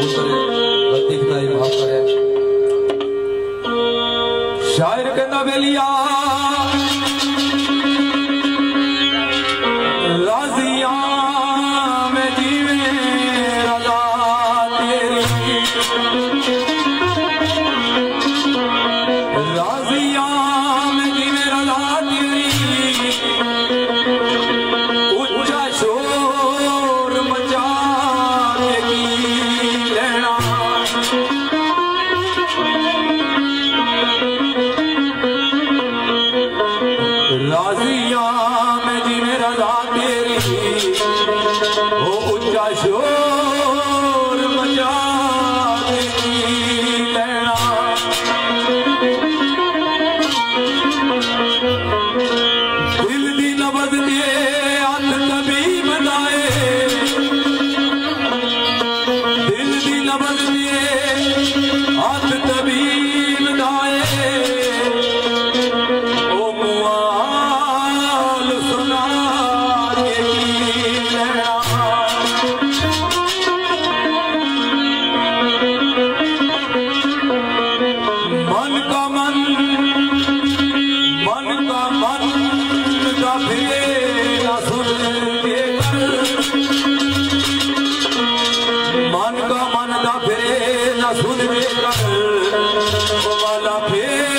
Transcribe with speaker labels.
Speaker 1: कबूल करे, गलती खताई माफ करे। शायर कहना बेलिया राजिया में जीवे रजा तेरी, राजिया में जीवे रजा तेरी, ऊंचा शोर मचा के की लेना। राजिया में जीवे रजा तेरी, वो ऊंचा शोर मचा के की लेना। दिल दी नबज दिए हथ कभी बनाए, दिल दी नबज दिए हथ कभी बनाए, ओ मुआल सुना के की लेना। मन का मन, मन का मन का फिरे ना सुन के कर, मन का मन का फिरे ना सुन के कर, वो वाला फिर